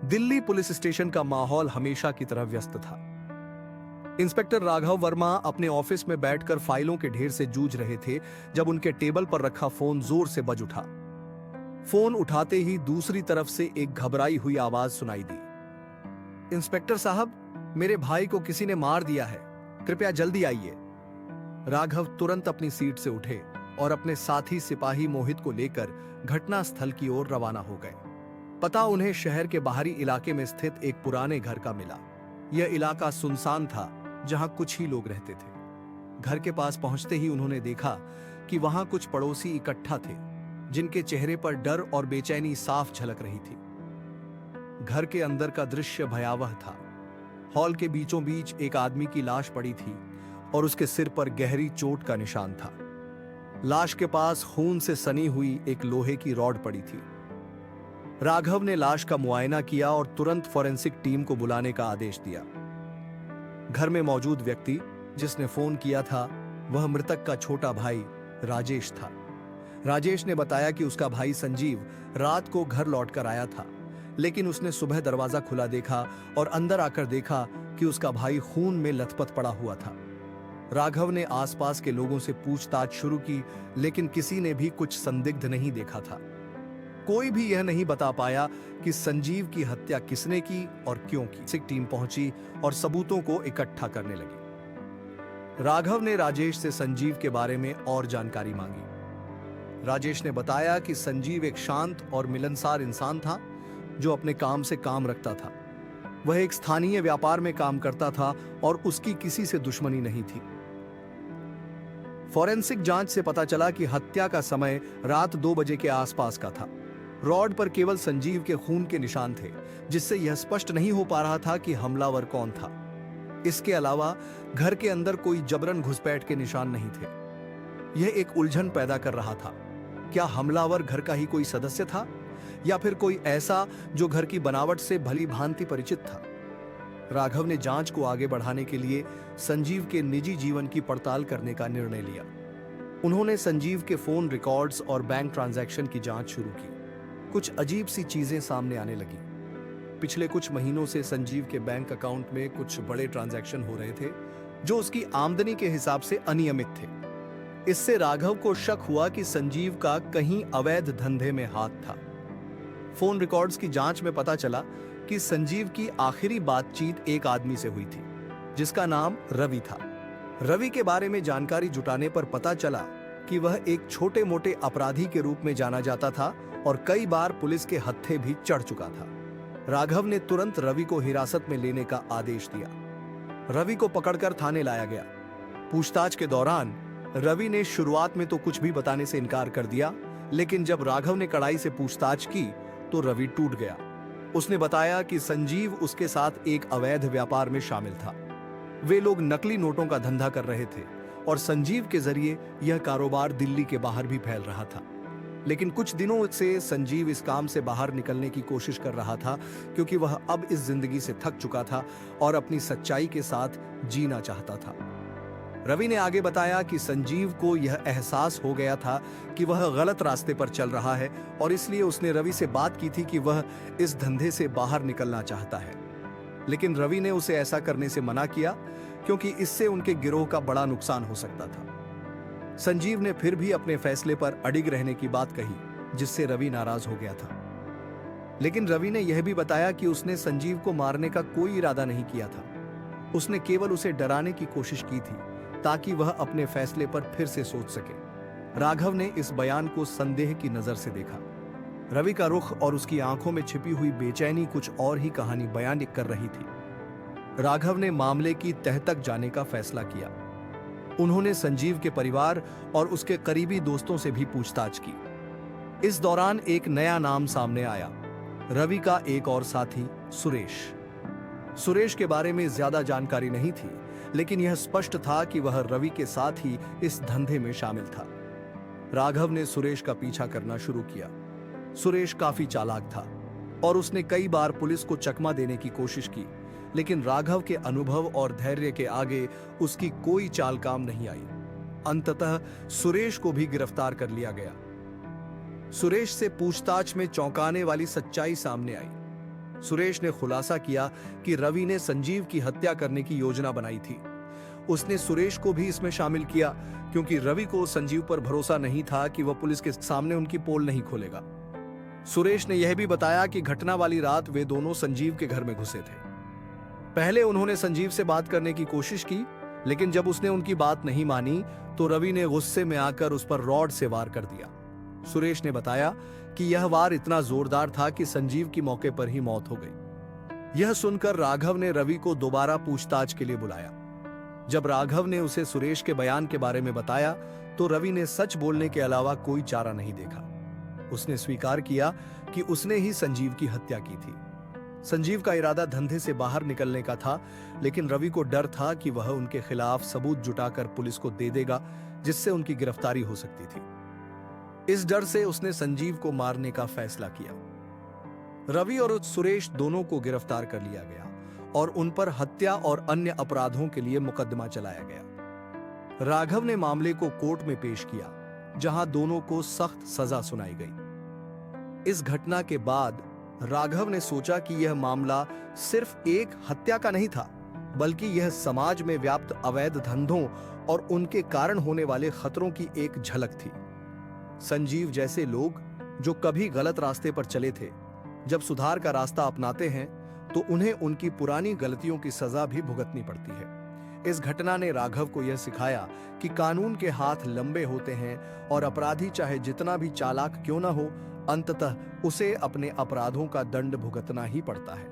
Delhi police station का माहौल हमेशा की तरह व्यस्त था। इंस्पेक्टर राघव वर्मा अपने ऑफिस में बैठकर फाइलों के ढेर से जूझ रहे थे जब उनके टेबल पर रखा फोन जोर से बज उठा। फोन उठाते ही दूसरी तरफ से एक घबराई हुई आवाज सुनाई दी। इंस्पेक्टर साहब, मेरे भाई को किसी ने मार दिया है, कृपया जल्दी आइए। राघव तुरंत अपनी सीट से उठे और अपने साथी सिपाही मोहित को लेकर घटनास्थल की ओर रवाना हो गए। पता उन्हें शहर के बाहरी इलाके में स्थित एक पुराने घर का मिला। यह इलाका सुनसान था, जहां कुछ ही लोग रहते थे। घर के पास पहुंचते ही उन्होंने देखा कि वहां कुछ पड़ोसी इकट्ठा थे, जिनके चेहरे पर डर और बेचैनी साफ झलक रही थी। घर के अंदर का दृश्य भयावह था। हॉल के बीचों बीच एक आदमी की लाश पड़ी थी और उसके सिर पर गहरी चोट का निशान था। लाश के पास खून से सनी हुई एक लोहे की रॉड पड़ी थी। राघव ने लाश का मुआयना किया और तुरंत फॉरेंसिक टीम को बुलाने का आदेश दिया। घर में मौजूद व्यक्ति जिसने फोन किया था, वह मृतक का छोटा भाई राजेश था। राजेश ने बताया कि उसका भाई संजीव रात को घर लौटकर आया था, लेकिन उसने सुबह दरवाजा खुला देखा और अंदर आकर देखा कि उसका भाई खून में लथपथ पड़ा हुआ था। राघव ने आसपास के लोगों से पूछताछ शुरू की, लेकिन किसी ने भी कुछ संदिग्ध नहीं देखा था। कोई भी यह नहीं बता पाया कि संजीव की हत्या किसने की और क्यों की। फॉरेंसिक टीम पहुंची और सबूतों को इकट्ठा करने लगी। राघव ने राजेश से संजीव के बारे में और जानकारी मांगी। राजेश ने बताया कि संजीव एक शांत और मिलनसार इंसान था, जो अपने काम से काम रखता था। वह एक स्थानीय व्यापार में काम करता था और उसकी किसी से दुश्मनी नहीं थी। फॉरेंसिक जांच से पता चला कि हत्या का समय रात 2 बजे के आसपास का था। रॉड पर केवल संजीव के खून के निशान थे, जिससे यह स्पष्ट नहीं हो पा रहा था कि हमलावर कौन था। इसके अलावा घर के अंदर कोई जबरन घुसपैठ के निशान नहीं थे। यह एक उलझन पैदा कर रहा था। क्या हमलावर घर का ही कोई सदस्य था, या फिर कोई ऐसा जो घर की बनावट से भली भांति परिचित था? राघव ने जांच को आगे बढ़ाने के लिए संजीव के निजी जीवन की पड़ताल करने का निर्णय लिया। उन्होंने संजीव के फोन रिकॉर्ड्स और बैंक ट्रांजैक्शन की जांच शुरू की। कुछ अजीब सी चीजें सामने आने लगी। पिछले कुछ महीनों से संजीव के बैंक अकाउंट में कुछ बड़े ट्रांजैक्शन हो रहे थे, जो उसकी आमदनी के हिसाब से अनियमित थे। इससे राघव को शक हुआ कि संजीव का कहीं अवैध धंधे में हाथ था। फोन रिकॉर्ड्स की जांच में पता चला कि संजीव की आखिरी बातचीत एक आदमी से हुई थी, जिसका नाम रवि था। रवि के बारे में जानकारी जुटाने पर पता चला कि वह एक छोटे मोटे अपराधी के रूप में जाना जाता था और कई बार पुलिस के हत्थे भी चढ़ चुका था। राघव ने तुरंत रवि को हिरासत में लेने का आदेश दिया। रवि को पकड़कर थाने लाया गया। पूछताछ के दौरान रवि ने शुरुआत में तो कुछ भी बताने से इनकार कर दिया, लेकिन जब राघव ने कड़ाई से पूछताछ की तो रवि टूट गया। उसने बताया कि संजीव उसके साथ एक अवैध व्यापार में शामिल था। वे लोग नकली नोटों का धंधा कर रहे थे और संजीव के जरिए यह कारोबार दिल्ली के बाहर भी फैल रहा था। लेकिन कुछ दिनों से संजीव इस काम से बाहर निकलने की कोशिश कर रहा था, क्योंकि वह अब इस जिंदगी से थक चुका था और अपनी सच्चाई के साथ जीना चाहता था। रवि ने आगे बताया कि संजीव को यह एहसास हो गया था कि वह गलत रास्ते पर चल रहा है और इसलिए उसने रवि से बात की थी कि वह इस धंधे से बाहर निकलना चाहता है। लेकिन रवि ने उसे ऐसा करने से मना किया, क्योंकि इससे उनके गिरोह का बड़ा नुकसान हो सकता था। संजीव ने फिर भी अपने फैसले पर अडिग रहने की बात कही, जिससे रवि नाराज हो गया था। लेकिन रवि ने यह भी बताया कि उसने संजीव को मारने का कोई इरादा नहीं किया था। उसने केवल उसे डराने की कोशिश की थी, ताकि वह अपने फैसले पर फिर से सोच सके। राघव ने इस बयान को संदेह की नजर से देखा। रवि का रुख और उसकी आंखों में छिपी हुई बेचैनी कुछ और ही कहानी बयान कर रही थी। राघव ने मामले की तह तक जाने का फैसला किया। उन्होंने संजीव के परिवार और उसके करीबी दोस्तों से भी पूछताछ की। इस दौरान एक नया नाम सामने आया, रवि का एक और साथी सुरेश। सुरेश के बारे में ज्यादा जानकारी नहीं थी, लेकिन यह स्पष्ट था कि वह रवि के साथ ही इस धंधे में शामिल था। राघव ने सुरेश का पीछा करना शुरू किया। सुरेश काफी चालाक था और उसने कई बार पुलिस को चकमा देने की कोशिश की, लेकिन राघव के अनुभव और धैर्य के आगे उसकी कोई चाल काम नहीं आई। अंततः सुरेश को भी गिरफ्तार कर लिया गया। सुरेश से पूछताछ में चौंकाने वाली सच्चाई सामने आई। सुरेश ने खुलासा किया कि रवि ने संजीव की हत्या करने की योजना बनाई थी। उसने सुरेश को भी इसमें शामिल किया क्योंकि रवि को संजीव पर भरोसा नहीं था कि वह पुलिस के सामने उनकी पोल नहीं खोलेगा। सुरेश ने यह भी बताया कि घटना वाली रात वे दोनों संजीव के घर में घुसे थे। पहले उन्होंने संजीव से बात करने की कोशिश की, लेकिन जब उसने उनकी बात नहीं मानी तो रवि ने गुस्से में आकर उस पर रॉड से वार कर दिया। सुरेश ने बताया कि यह वार इतना जोरदार था कि संजीव की मौके पर ही मौत हो गई। यह सुनकर राघव ने रवि को दोबारा पूछताछ के लिए बुलाया। जब राघव ने उसे सुरेश के बयान के बारे में बताया तो रवि ने सच बोलने के अलावा कोई चारा नहीं देखा। उसने स्वीकार किया कि उसने ही संजीव की हत्या की थी। संजीव का इरादा धंधे से बाहर निकलने का था, लेकिन रवि को डर था कि वह उनके खिलाफ सबूत जुटाकर पुलिस को दे देगा, जिससे उनकी गिरफ्तारी हो सकती थी। इस डर से उसने संजीव को मारने का फैसला किया। रवि और सुरेश दोनों को गिरफ्तार कर लिया गया और उन पर हत्या और अन्य अपराधों के लिए मुकदमा चलाया गया। राघव ने मामले को कोर्ट में पेश किया, जहां दोनों को सख्त सजा सुनाई गई। इस घटना के बाद राघव ने सोचा कि यह मामला सिर्फ एक हत्या का नहीं था, बल्कि यह समाज में व्याप्त अवैध धंधों और उनके कारण होने वाले खतरों की एक झलक थी। संजीव जैसे लोग जो कभी गलत रास्ते पर चले थे, जब सुधार का रास्ता अपनाते हैं तो उन्हें उनकी पुरानी गलतियों की सजा भी भुगतनी पड़ती है। इस घटना ने राघव को यह सिखाया कि कानून के हाथ लंबे होते हैं और अपराधी चाहे जितना भी चालाक क्यों ना हो, अंततः उसे अपने अपराधों का दंड भुगतना ही पड़ता है।